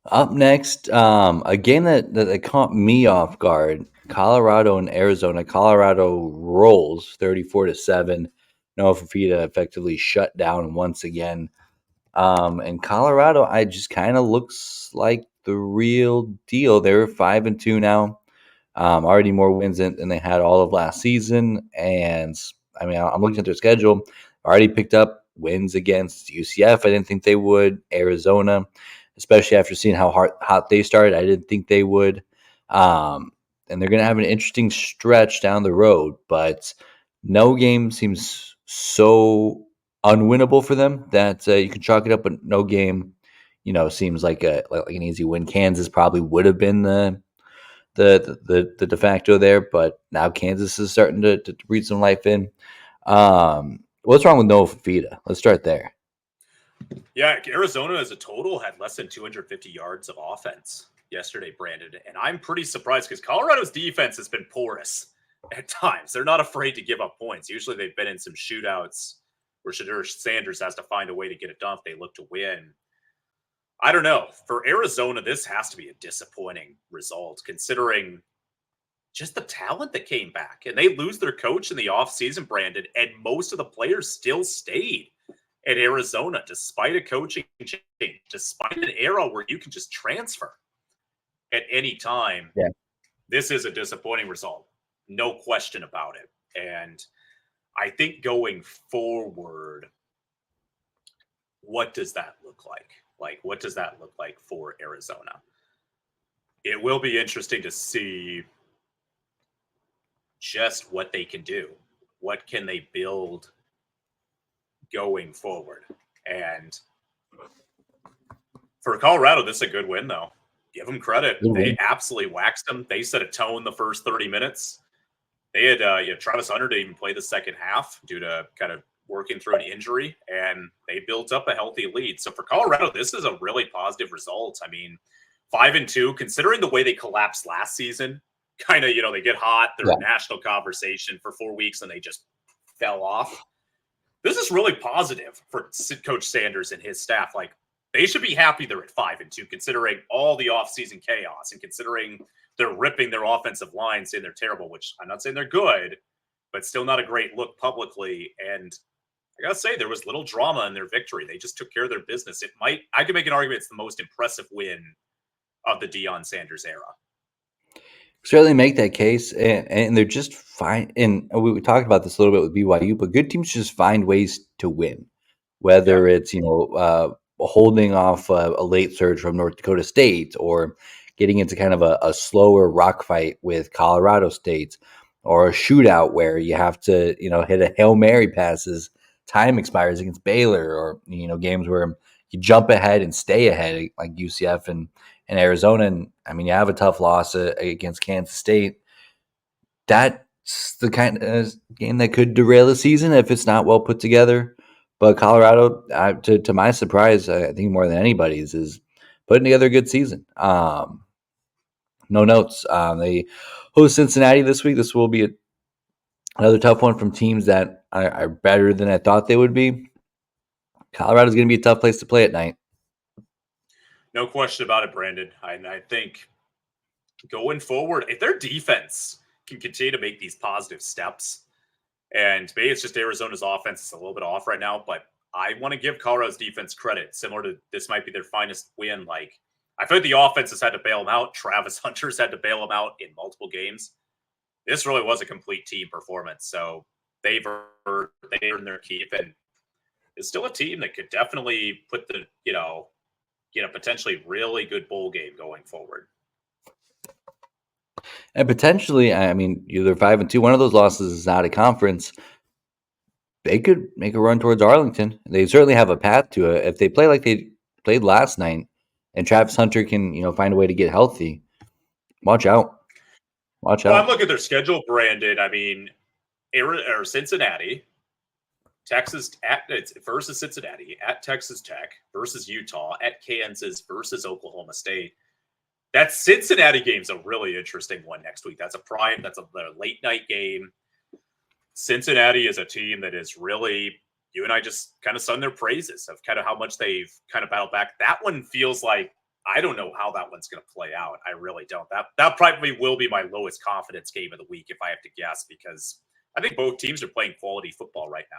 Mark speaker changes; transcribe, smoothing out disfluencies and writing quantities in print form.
Speaker 1: Up next, a game that caught me off guard: Colorado and Arizona. Colorado rolls 34-7. Noah Fafita effectively shut down once again. And Colorado, I just kind of looks like the real deal. They're 5-2 now. Already more wins than they had all of last season. And I mean, I'm looking at their schedule. Already picked up wins against UCF. I didn't think they would. Arizona, especially after seeing how hot they started, I didn't think they would. And they're going to have an interesting stretch down the road. But no game seems so unwinnable for them that you can chalk it up. But no game, seems like an easy win. Kansas probably would have been the de facto there, but now Kansas is starting to breathe some life in. What's wrong with Noah Fafita? Let's start there.
Speaker 2: Yeah, Arizona as a total had less than 250 yards of offense yesterday, Brandon. And I'm pretty surprised because Colorado's defense has been porous at times. They're not afraid to give up points. Usually they've been in some shootouts where Shedeur Sanders has to find a way to get it done if they look to win. I don't know. For Arizona, this has to be a disappointing result considering just the talent that came back. And they lose their coach in the offseason, Brandon, and most of the players still stayed at Arizona despite a coaching change, despite an era where you can just transfer at any time.
Speaker 1: Yeah.
Speaker 2: This is a disappointing result. No question about it. And I think going forward, what does that look like? Like, what does that look like for Arizona? It will be interesting to see just what they can do. What can they build going forward? And for Colorado, this is a good win, though. Give them credit.
Speaker 1: Good
Speaker 2: They
Speaker 1: win.
Speaker 2: absolutely waxed them. They set a tone the first 30 minutes. They had Travis Hunter didn't even play the second half due to kind of working through an injury, and they built up a healthy lead. So for Colorado, this is a really positive result. I mean, 5-2, considering the way they collapsed last season, kind of, they get hot, they're
Speaker 1: Yeah.
Speaker 2: in national conversation for 4 weeks, and they just fell off. This is really positive for Coach Sanders and his staff. Like, they should be happy they're at 5-2, considering all the offseason chaos and considering they're ripping their offensive line, saying they're terrible, which I'm not saying they're good, but still not a great look publicly. And I gotta say, there was little drama in their victory. They just took care of their business. I could make an argument it's the most impressive win of the Deion Sanders era.
Speaker 1: Certainly make that case, and they're just fine. And we talked about this a little bit with BYU, but good teams just find ways to win,
Speaker 2: Yeah.
Speaker 1: whether it's holding off a late surge from North Dakota State, or getting into kind of a slower rock fight with Colorado State, or a shootout where you have to hit a Hail Mary passes, time expires against Baylor, or games where you jump ahead and stay ahead like UCF and Arizona. And I mean, you have a tough loss against Kansas State. That's the kind of game that could derail the season if it's not well put together. But Colorado, to my surprise, I think more than anybody's, is putting together a good season. No notes. They host Cincinnati this week. This will be another tough one from teams that are better than I thought they would be. Colorado's going to be a tough place to play at night.
Speaker 2: No question about it, Brandon. I think going forward, if their defense can continue to make these positive steps, and maybe it's just Arizona's offense is a little bit off right now, but I want to give Colorado's defense credit. Similar to this might be their finest win. Like, I feel like the offense has had to bail them out. Travis Hunter's had to bail them out in multiple games. This really was a complete team performance. So they've earned their keep, and it's still a team that could definitely put the potentially really good bowl game going forward.
Speaker 1: And potentially, I mean, they're 5-2. One of those losses is out of conference. They could make a run towards Arlington. They certainly have a path to it if they play like they played last night, and Travis Hunter can find a way to get healthy. Watch out! Watch
Speaker 2: Well, I'm
Speaker 1: out!
Speaker 2: looking at their schedule, Brandon. I mean, or Cincinnati, Texas versus Cincinnati, at Texas Tech versus Utah, at Kansas versus Oklahoma State. That Cincinnati game's a really interesting one next week. That's a late night game. Cincinnati is a team that is really, you and I just kind of sung their praises of kind of how much they've kind of battled back. That one feels like I don't know how that one's going to play out. I really don't. That probably will be my lowest confidence game of the week if I have to guess, because I think both teams are playing quality football right now.